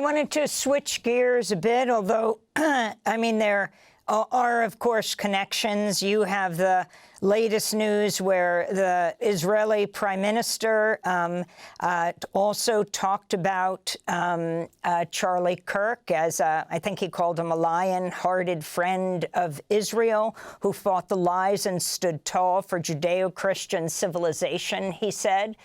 wanted to switch gears a bit, although, I mean, there are, of course, connections. You have the latest news where the Israeli prime minister also talked about Charlie Kirk as, I think he called him a lion-hearted friend of Israel who fought the lies and stood tall for Judeo-Christian civilization, he said.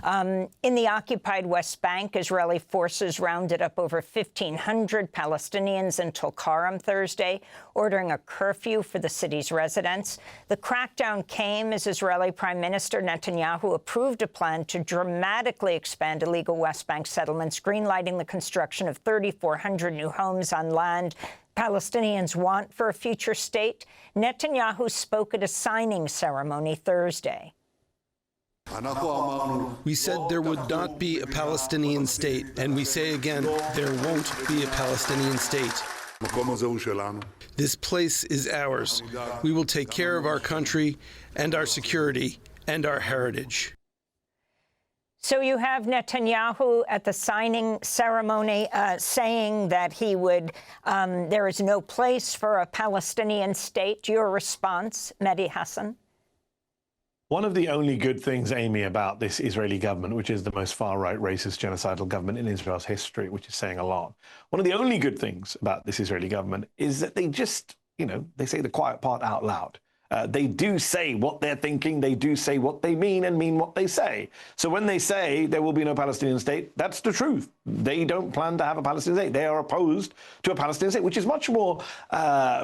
In the occupied West Bank, Israeli forces rounded up over 1,500 Palestinians in Tulkarem Thursday, ordering a curfew for the city's residents. The crackdown came as Israeli Prime Minister Netanyahu approved a plan to dramatically expand illegal West Bank settlements, greenlighting the construction of 3,400 new homes on land Palestinians want for a future state. Netanyahu spoke at a signing ceremony Thursday. We said there would not be a Palestinian state, and we say again, there won't be a Palestinian state. This place is ours. We will take care of our country and our security and our heritage. So you have Netanyahu at the signing ceremony saying that he would, there is no place for a Palestinian state. Your response, Mehdi Hasan? One of the only good things, Amy, about this Israeli government, which is the most far-right, racist, genocidal government in Israel's history, which is saying a lot. One of the only good things about this Israeli government is that they just, they say the quiet part out loud. They do say what they're thinking, they do say what they mean and mean what they say. So when they say there will be no Palestinian state, that's the truth. They don't plan to have a Palestinian state. They are opposed to a Palestinian state, which is much more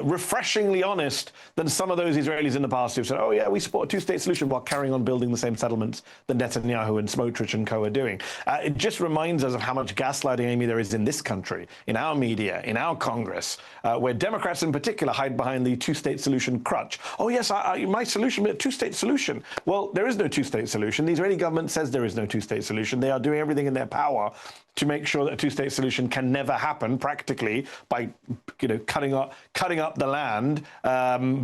refreshingly honest than some of those Israelis in the past who've said, oh yeah, we support a two-state solution while carrying on building the same settlements that Netanyahu and Smotrich and co are doing. It just reminds us of how much gaslighting, Amy, there is in this country, in our media, in our Congress, where Democrats in particular hide behind the two-state solution crutch. Oh yes, my solution, a two-state solution. Well, there is no two-state solution. The Israeli government says there is no two-state solution. They are doing everything in their power to make sure that a two-state solution can never happen practically by, cutting up the land,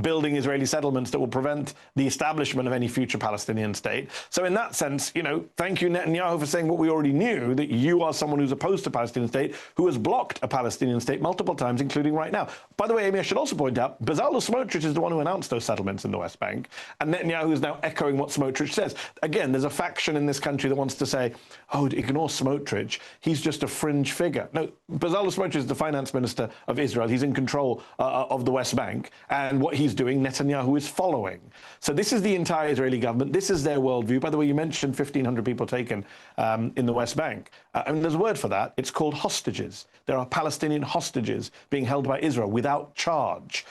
building Israeli settlements that will prevent the establishment of any future Palestinian state. So in that sense, thank you, Netanyahu, for saying what we already knew, that you are someone who's opposed to a Palestinian state, who has blocked a Palestinian state multiple times, including right now. By the way, Amy, I should also point out, Bezalel Smotrich is the one who announced those settlements in the West Bank, and Netanyahu is now echoing what Smotrich says. Again, there's a faction in this country that wants to say, oh, ignore Smotrich. He's just a fringe figure. No, Bezalel Smotrich is the finance minister of Israel. He's in control of the West Bank. And what he's doing, Netanyahu is following. So this is the entire Israeli government. This is their worldview. By the way, you mentioned 1,500 people taken in the West Bank. I mean, there's a word for that. It's called hostages. There are Palestinian hostages being held by Israel without charge,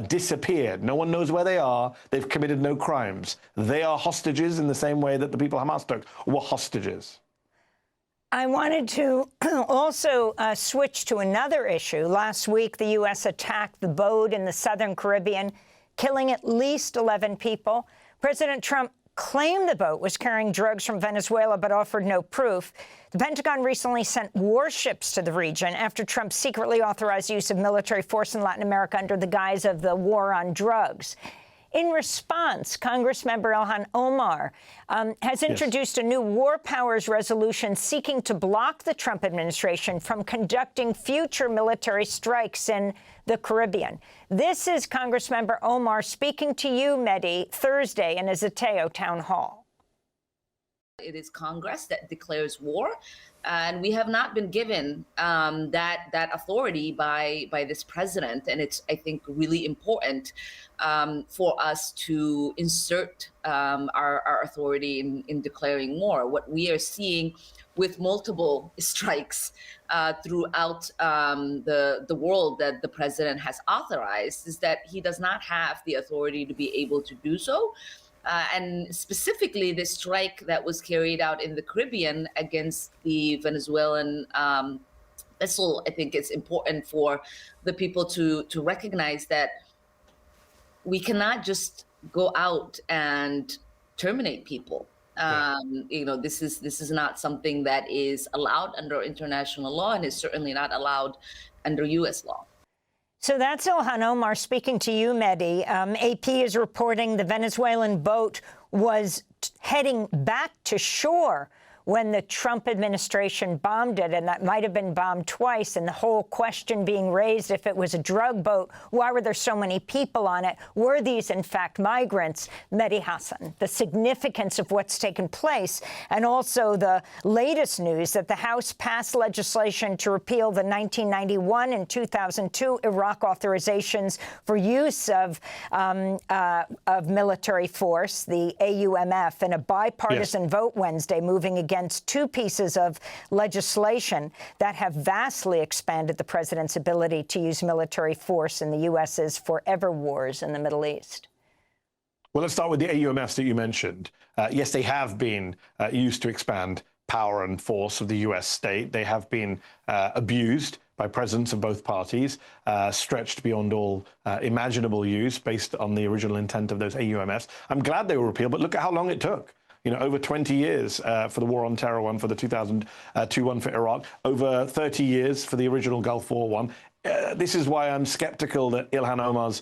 disappeared. No one knows where they are. They've committed no crimes. They are hostages in the same way that the people Hamas took were hostages. I wanted to also switch to another issue. Last week, the U.S. attacked the boat in the southern Caribbean, killing at least 11 people. President Trump claimed the boat was carrying drugs from Venezuela, but offered no proof. The Pentagon recently sent warships to the region after Trump secretly authorized the use of military force in Latin America under the guise of the war on drugs. In response, Congressmember Ilhan Omar has introduced a new war powers resolution seeking to block the Trump administration from conducting future military strikes in the Caribbean. This is Congressmember Omar speaking to you, Mehdi, Thursday in a Zeteo town hall. It is Congress that declares war, and we have not been given that authority by this president. And it's, I think, really important for us to insert our authority in declaring war. What we are seeing with multiple strikes throughout the world that the president has authorized is that he does not have the authority to be able to do so. And specifically, the strike that was carried out in the Caribbean against the Venezuelan vessel, I think it's important for the people to recognize that we cannot just go out and terminate people. This is not something that is allowed under international law, and is certainly not allowed under U.S. law. So that's Ilhan Omar speaking to you, Mehdi. AP is reporting the Venezuelan boat was heading back to shore when the Trump administration bombed it, and that might have been bombed twice, and the whole question being raised, if it was a drug boat, why were there so many people on it? Were these, in fact, migrants? Mehdi Hasan, the significance of what's taken place, and also the latest news that the House passed legislation to repeal the 1991 and 2002 Iraq authorizations for use of military force, the AUMF, in a bipartisan vote Wednesday, moving against two pieces of legislation that have vastly expanded the president's ability to use military force in the U.S.'s forever wars in the Middle East. Well, let's start with the AUMFs that you mentioned. Yes, they have been used to expand power and force of the U.S. state. They have been abused by presidents of both parties, stretched beyond all imaginable use based on the original intent of those AUMFs. I'm glad they were repealed, but look at how long it took. You know, over 20 years for the War on Terror one, for the 2002 one for Iraq, over 30 years for the original Gulf War one. This is why I'm skeptical that Ilhan Omar's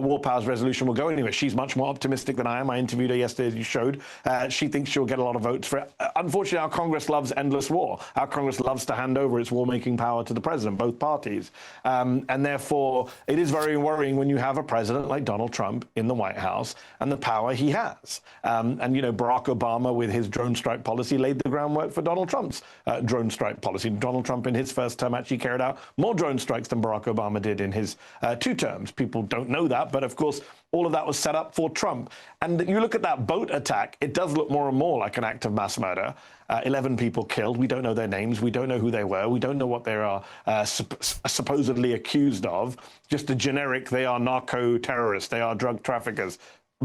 War Powers resolution will go anywhere. She's much more optimistic than I am. I interviewed her yesterday, as you showed. She thinks she'll get a lot of votes for it. Unfortunately, our Congress loves endless war. Our Congress loves to hand over its war-making power to the president, both parties. And therefore, it is very worrying when you have a president like Donald Trump in the White House and the power he has. And, you know, Barack Obama, with his drone strike policy, laid the groundwork for Donald Trump's drone strike policy. Donald Trump, in his first term, actually carried out more drone strikes than Barack Obama did in his 2 terms. People don't know that, but of course, all of that was set up for Trump. And you look at that boat attack, it does look more and more like an act of mass murder. 11 people killed. We don't know their names. We don't know who they were. We don't know what they are supposedly accused of. Just a generic, they are narco-terrorists, they are drug traffickers.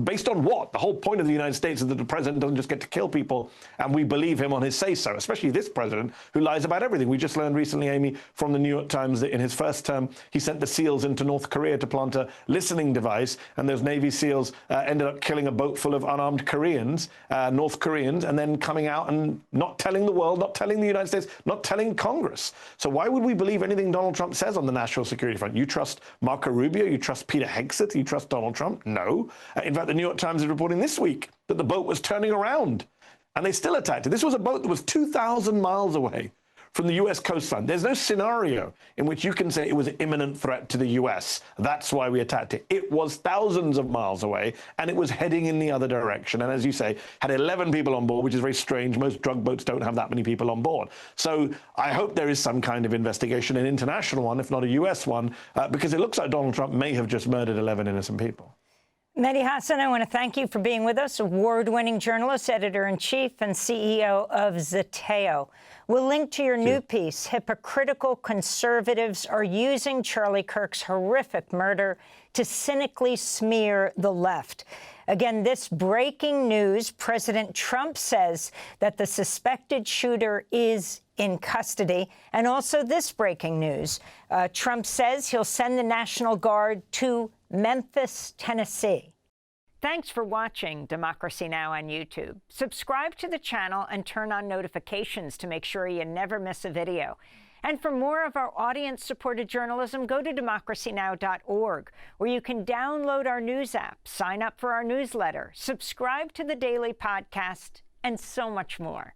Based on what? The whole point of the United States is that the president doesn't just get to kill people, and we believe him on his say-so, especially this president who lies about everything. We just learned recently, Amy, from the New York Times that in his first term, he sent the SEALs into North Korea to plant a listening device, and those Navy SEALs ended up killing a boat full of unarmed Koreans, North Koreans, and then coming out and not telling the world, not telling the United States, not telling Congress. So why would we believe anything Donald Trump says on the national security front? You trust Marco Rubio? You trust Peter Hegseth? You trust Donald Trump? No. In fact, the New York Times is reporting this week that the boat was turning around, and they still attacked it. This was a boat that was 2,000 miles away from the U.S. coastline. There's no scenario in which you can say it was an imminent threat to the U.S. That's why we attacked it. It was thousands of miles away, and it was heading in the other direction. And as you say, had 11 people on board, which is very strange. Most drug boats don't have that many people on board. So I hope there is some kind of investigation, an international one, if not a U.S. one, because it looks like Donald Trump may have just murdered 11 innocent people. Mehdi Hasan, I want to thank you for being with us, award-winning journalist, editor-in-chief, and CEO of Zeteo. We'll link to your new piece, Hypocritical Conservatives Are Using Charlie Kirk's Horrific Murder to Cynically Smear the Left. Again, this breaking news, President Trump says that the suspected shooter is in custody. And also this breaking news, Trump says he'll send the National Guard to Memphis, Tennessee. Thanks for watching Democracy Now! On YouTube. Subscribe to the channel and turn on notifications to make sure you never miss a video. And for more of our audience-supported journalism, go to democracynow.org, where you can download our news app, sign up for our newsletter, subscribe to the daily podcast, and so much more.